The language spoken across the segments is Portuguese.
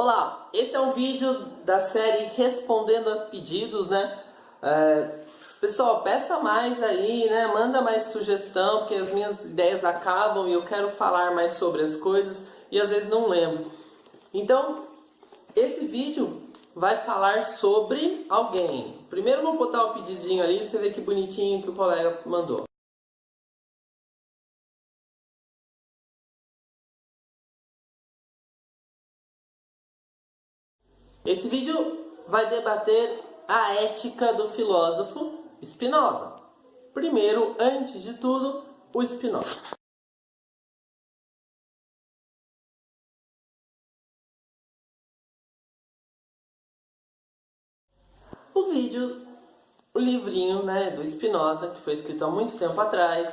Olá, esse é um vídeo da série Respondendo a Pedidos, né? Pessoal, peça mais aí, né? Manda mais sugestão, porque as minhas ideias acabam e eu quero falar mais sobre as coisas e às vezes não lembro. Então, esse vídeo vai falar sobre alguém. Primeiro vou botar o pedidinho ali, pra você ver que bonitinho que o colega mandou. Esse vídeo vai debater a ética do filósofo Spinoza. Primeiro, antes de tudo, o Spinoza. O livrinho, né, do Spinoza, que foi escrito há muito tempo atrás,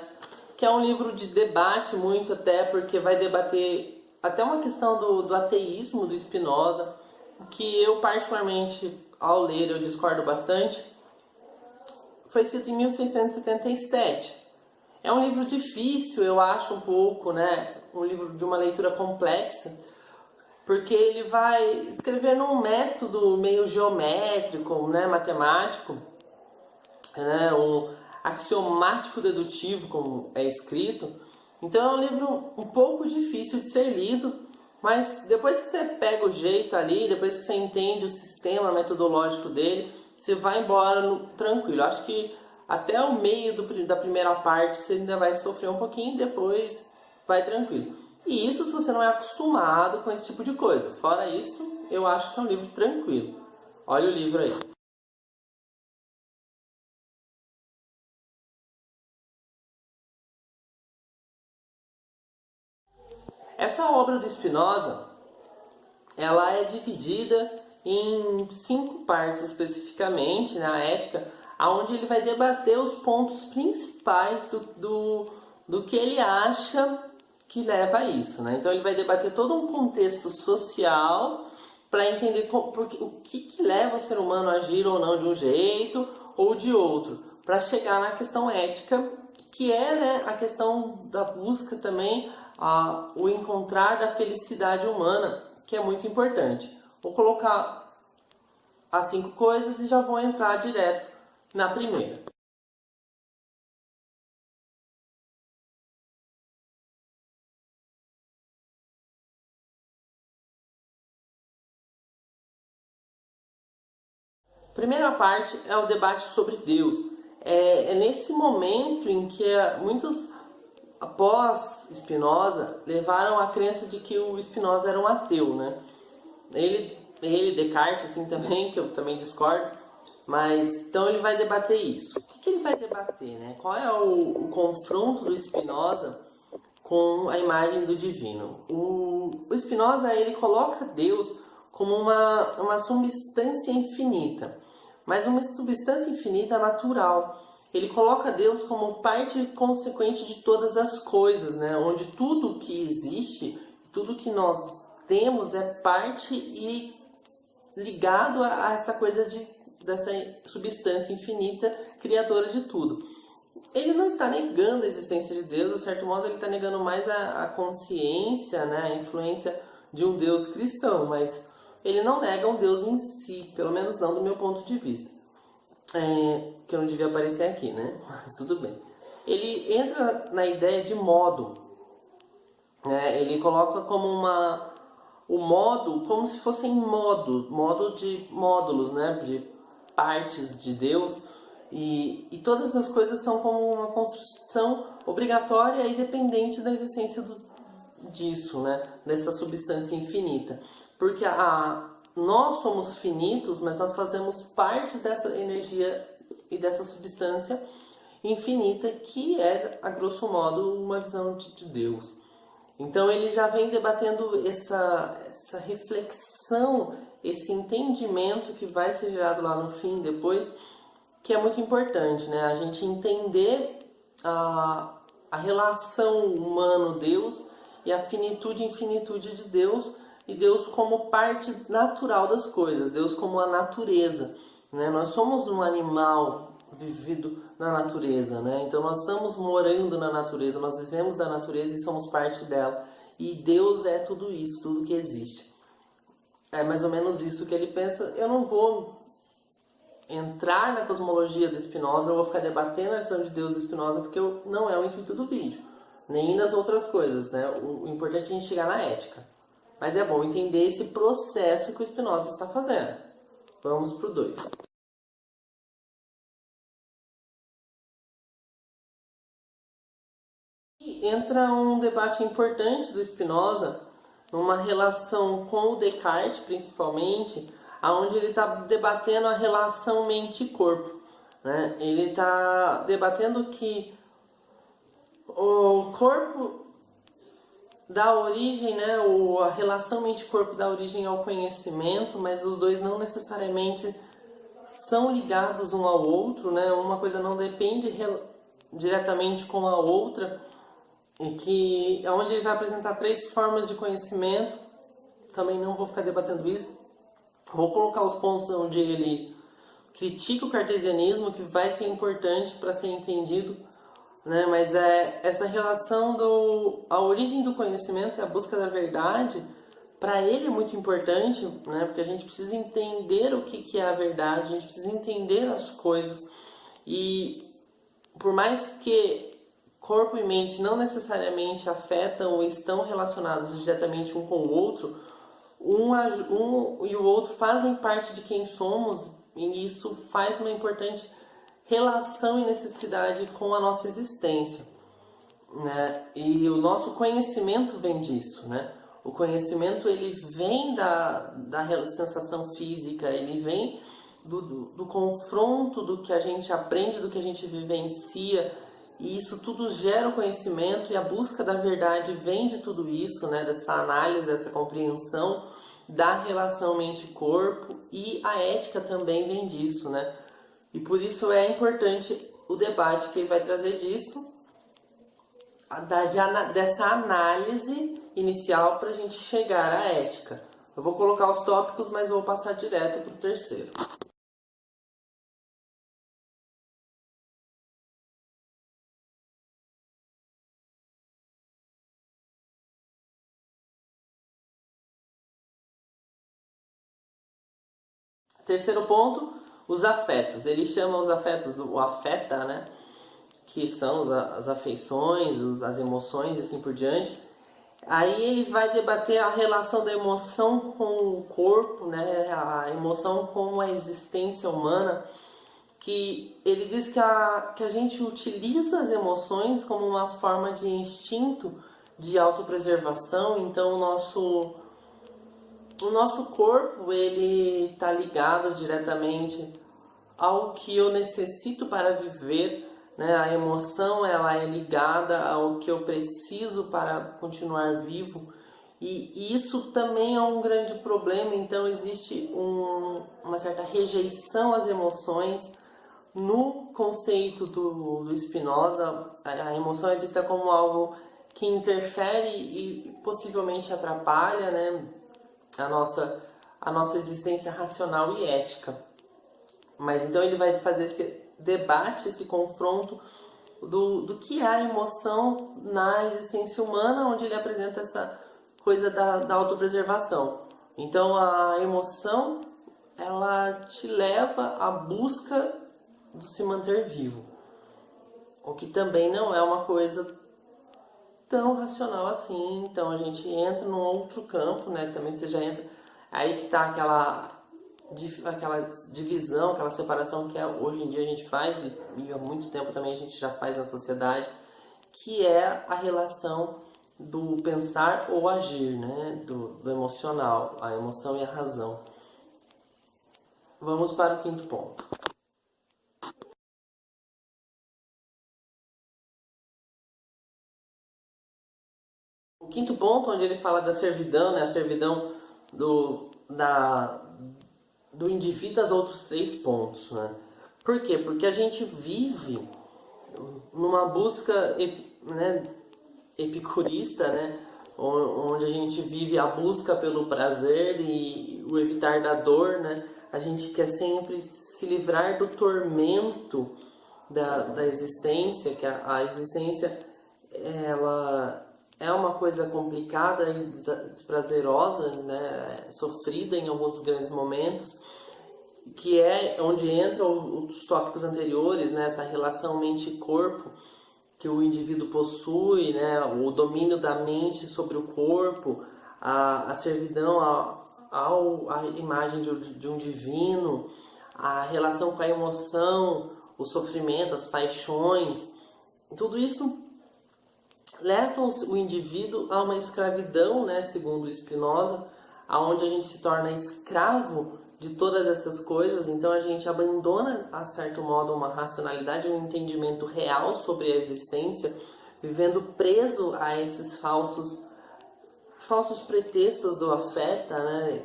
que é um livro de debate muito, até porque vai debater até uma questão do ateísmo do Spinoza, que eu particularmente, ao ler, eu discordo bastante. Foi escrito em 1677. É um livro difícil, eu acho, um pouco, né, um livro de uma leitura complexa, porque ele vai escrever num método meio geométrico, né, matemático, né, um axiomático dedutivo, como é escrito. Então é um livro um pouco difícil de ser lido, mas depois que você pega o jeito ali, depois que você entende o sistema metodológico dele, você vai embora tranquilo. Acho que até o meio da primeira parte você ainda vai sofrer um pouquinho, depois vai tranquilo. E isso se você não é acostumado com esse tipo de coisa. Fora isso, eu acho que é um livro tranquilo. Olha o livro aí. Essa obra do Spinoza, ela é dividida em 5 partes especificamente, na ética, onde ele vai debater os pontos principais do que ele acha que leva a isso, né? Então ele vai debater todo um contexto social para entender o que leva o ser humano a agir ou não de um jeito ou de outro, para chegar na questão ética, que é, né, a questão da busca também, o encontrar da felicidade humana, que é muito importante. Vou colocar as 5 coisas e já vou entrar direto na primeira. Primeira parte é o debate sobre Deus. É nesse momento em que muitos, após Spinoza, levaram a crença de que o Spinoza era um ateu, né? Ele Descartes, assim, também, que eu também discordo, mas então ele vai debater isso. O que ele vai debater, né? Qual é o confronto do Spinoza com a imagem do divino? O Spinoza, ele coloca Deus como uma substância infinita, mas uma substância infinita natural. Ele coloca Deus como parte consequente de todas as coisas, né? Onde tudo que existe, tudo que nós temos é parte e ligado a essa coisa dessa substância infinita, criadora de tudo. Ele não está negando a existência de Deus, de certo modo ele está negando mais a consciência, né, a influência de um Deus cristão, mas ele não nega um Deus em si, pelo menos não do meu ponto de vista. Que eu não devia aparecer aqui, né? Mas tudo bem. Ele entra na ideia de modo, né? Ele coloca como o modo como se fossem modo de módulos, né? De partes de Deus. E todas as coisas são como uma construção obrigatória e dependente da existência disso, né? Dessa substância infinita. Porque nós somos finitos, mas nós fazemos parte dessa energia e dessa substância infinita, que é, a grosso modo, uma visão de Deus. Então ele já vem debatendo essa reflexão, esse entendimento que vai ser gerado lá no fim, depois, que é muito importante, né? A gente entender a relação humano-Deus e a finitude e infinitude de Deus, e Deus como parte natural das coisas, Deus como a natureza, né? Nós somos um animal vivido na natureza, né? Então nós estamos morando na natureza, nós vivemos da natureza e somos parte dela. E Deus é tudo isso, tudo que existe. É mais ou menos isso que ele pensa. Eu não vou entrar na cosmologia do Spinoza, eu vou ficar debatendo a visão de Deus do Spinoza, porque não é o intuito do vídeo, nem das outras coisas, né? O importante é a gente chegar na ética. Mas é bom entender esse processo que o Spinoza está fazendo. Vamos para o 2. E entra um debate importante do Spinoza, numa relação com o Descartes, principalmente, onde ele está debatendo a relação mente e corpo. Né? Ele está debatendo que o corpo dá origem, né, a relação mente-corpo dá origem ao conhecimento, mas os dois não necessariamente são ligados um ao outro, né? Uma coisa não depende diretamente com a outra, e que onde ele vai apresentar 3 formas de conhecimento. Também não vou ficar debatendo isso. Vou colocar os pontos onde ele critica o cartesianismo, que vai ser importante para ser entendido, né? Mas essa relação a origem do conhecimento e a busca da verdade, para ele é muito importante, né? Porque a gente precisa entender o que é a verdade, a gente precisa entender as coisas. E por mais que corpo e mente não necessariamente afetam ou estão relacionados diretamente um com o outro, um e o outro fazem parte de quem somos, e isso faz uma importante relação e necessidade com a nossa existência, né? E o nosso conhecimento vem disso, né? O conhecimento, ele vem da sensação física, ele vem do confronto do que a gente aprende, do que a gente vivencia, e isso tudo gera o conhecimento, e a busca da verdade vem de tudo isso, né? Dessa análise, dessa compreensão da relação mente-corpo, e a ética também vem disso, né? E por isso é importante o debate que ele vai trazer disso, dessa análise inicial para a gente chegar à ética. Eu vou colocar os tópicos, mas eu vou passar direto para o terceiro. Terceiro ponto, os afetos. Ele chama os afetos o afeta, né? Que são as afeições, as emoções e assim por diante. Aí ele vai debater a relação da emoção com o corpo, né? A emoção com a existência humana, que ele diz que a gente utiliza as emoções como uma forma de instinto de autopreservação. Então o nosso corpo, ele está ligado diretamente ao que eu necessito para viver, né? A emoção, ela é ligada ao que eu preciso para continuar vivo, e isso também é um grande problema. Então existe uma certa rejeição às emoções no conceito do Spinoza. A emoção é vista como algo que interfere e possivelmente atrapalha, né, a nossa existência racional e ética. Mas então ele vai fazer esse debate, esse confronto do que é a emoção na existência humana, onde ele apresenta essa coisa da autopreservação. Então a emoção, ela te leva à busca do se manter vivo, o que também não é uma coisa tão racional assim. Então a gente entra num outro campo, né? Também você já entra aí que está aquela divisão, aquela separação que hoje em dia a gente faz, e há muito tempo também a gente já faz na sociedade, que é a relação do pensar ou agir, né? Do emocional, a emoção e a razão. Vamos para o quinto ponto. O quinto ponto, onde ele fala da servidão, né? A servidão do indivíduo aos outros 3 pontos, né? Por quê? Porque a gente vive numa busca, né, epicurista, né? Onde a gente vive a busca pelo prazer e o evitar da dor, né? A gente quer sempre se livrar do tormento da existência, que a existência, ela é uma coisa complicada e desprazerosa, né, sofrida em alguns grandes momentos, que é onde entram os tópicos anteriores, né, essa relação mente-corpo que o indivíduo possui, né, o domínio da mente sobre o corpo, a servidão à imagem de um divino, a relação com a emoção, o sofrimento, as paixões, tudo isso leva o indivíduo a uma escravidão, né, segundo Spinoza, aonde a gente se torna escravo de todas essas coisas. Então a gente abandona, a certo modo, uma racionalidade, um entendimento real sobre a existência, vivendo preso a esses falsos pretextos do afeto, né,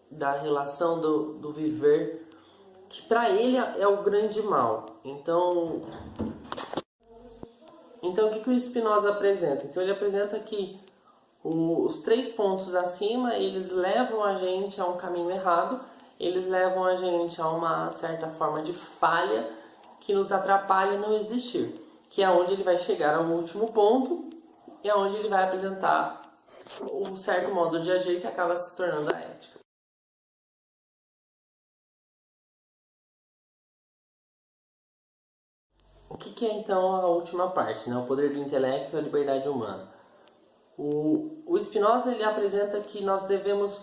da relação do viver, que para ele é o grande mal. Então, o que o Spinoza apresenta? Então, ele apresenta que os 3 pontos acima, eles levam a gente a um caminho errado, eles levam a gente a uma certa forma de falha que nos atrapalha no existir, que é onde ele vai chegar ao último ponto e é onde ele vai apresentar um certo modo de agir que acaba se tornando a ética. O que é então a última parte, né? O poder do intelecto e a liberdade humana? O Spinoza ele apresenta que nós devemos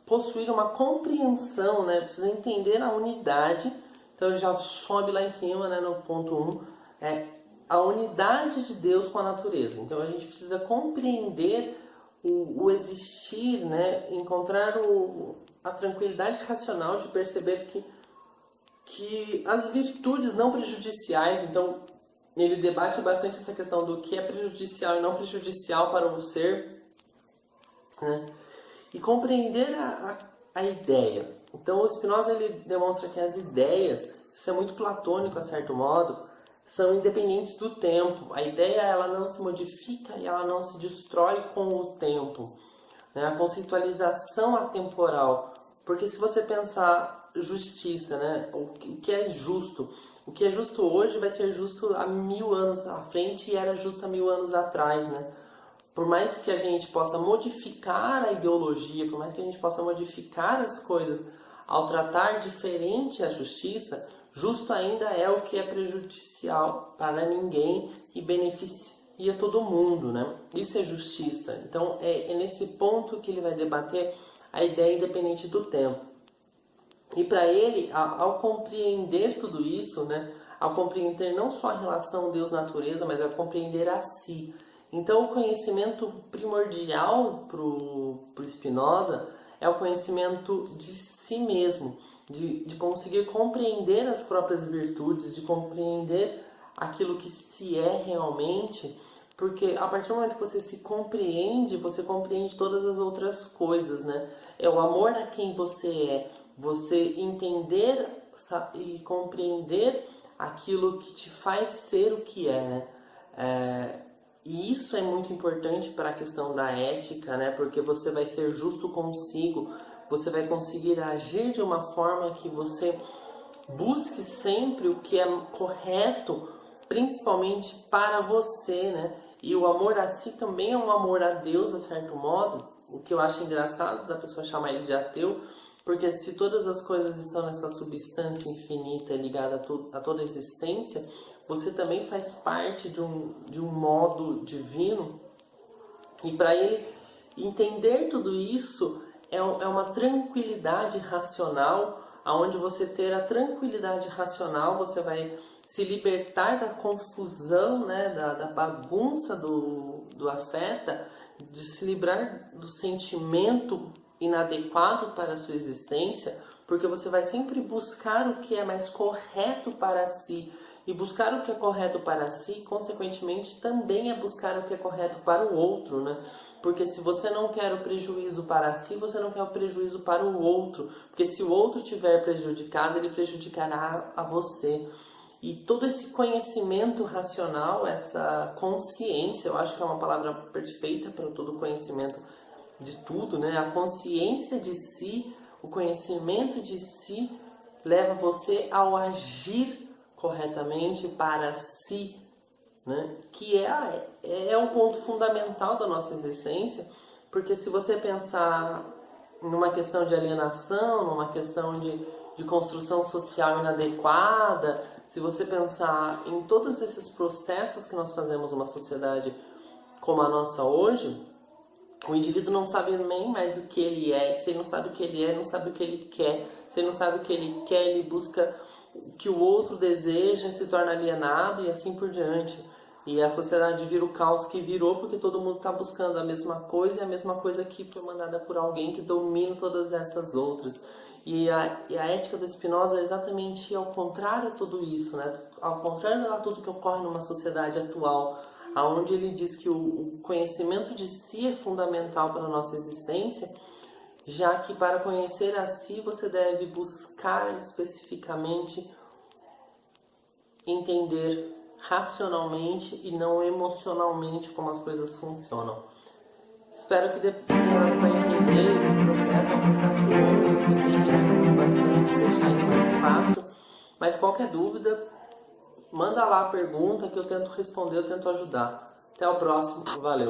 possuir uma compreensão, né? Precisa entender a unidade. Então ele já sobe lá em cima, né, no ponto 1, a unidade de Deus com a natureza. Então a gente precisa compreender o existir, né? Encontrar a tranquilidade racional de perceber que as virtudes não prejudiciais, então ele debate bastante essa questão do que é prejudicial e não prejudicial para o ser, né? E compreender a ideia. Então o Spinoza ele demonstra que as ideias, isso é muito platônico a certo modo, são independentes do tempo. A ideia ela não se modifica e ela não se destrói com o tempo, né? A conceitualização atemporal, porque se você pensar justiça, né? O que é justo? O que é justo hoje vai ser justo há 1000 anos à frente e era justo há 1000 anos atrás, né? Por mais que a gente possa modificar a ideologia, por mais que a gente possa modificar as coisas ao tratar diferente a justiça, justo ainda é o que é prejudicial para ninguém e beneficia todo mundo, né? Isso é justiça. Então é nesse ponto que ele vai debater a ideia independente do tempo. E para ele, ao compreender tudo isso, né, ao compreender não só a relação Deus-natureza, mas ao compreender a si. Então, o conhecimento primordial para o Spinoza é o conhecimento de si mesmo, de conseguir compreender as próprias virtudes, de compreender aquilo que se é realmente, porque a partir do momento que você se compreende, você compreende todas as outras coisas, né? É o amor a quem você é, você entender e compreender aquilo que te faz ser o que é, né? E isso é muito importante para a questão da ética, né? Porque você vai ser justo consigo, você vai conseguir agir de uma forma que você busque sempre o que é correto, principalmente para você, né? E o amor a si também é um amor a Deus, a certo modo, o que eu acho engraçado da pessoa chamar ele de ateu, porque se todas as coisas estão nessa substância infinita ligada a toda a existência, você também faz parte de um modo divino. E para ele entender tudo isso é uma tranquilidade racional, aonde você ter a tranquilidade racional, você vai se libertar da confusão, né, da bagunça do afeta, de se livrar do sentimento inadequado para a sua existência, porque você vai sempre buscar o que é mais correto para si. E buscar o que é correto para si, consequentemente, também é buscar o que é correto para o outro, né? Porque se você não quer o prejuízo para si, você não quer o prejuízo para o outro. Porque se o outro estiver prejudicado, ele prejudicará a você. E todo esse conhecimento racional, essa consciência, eu acho que é uma palavra perfeita para todo conhecimento de tudo, né? A consciência de si, o conhecimento de si, leva você ao agir corretamente para si né? Que é o ponto fundamental da nossa existência, porque se você pensar numa questão de alienação, numa questão de construção social inadequada, se você pensar em todos esses processos que nós fazemos numa sociedade como a nossa hoje, o indivíduo não sabe nem mais o que ele é. Se ele não sabe o que ele é, não sabe o que ele quer. Se ele não sabe o que ele quer, ele busca o que o outro deseja e se torna alienado e assim por diante. E a sociedade vira o caos que virou porque todo mundo está buscando a mesma coisa e a mesma coisa que foi mandada por alguém que domina todas essas outras. E a ética do Spinoza é exatamente ao contrário de tudo isso, né? Ao contrário de tudo que ocorre numa sociedade atual, onde ele diz que o conhecimento de si é fundamental para a nossa existência, já que para conhecer a si você deve buscar especificamente entender racionalmente e não emocionalmente como as coisas funcionam. Espero que tenha dado para entender esse processo, é um processo longo, eu tentei resumir bastante, deixar ele mais fácil, mas qualquer dúvida, manda lá a pergunta que eu tento responder, eu tento ajudar. Até o próximo, valeu!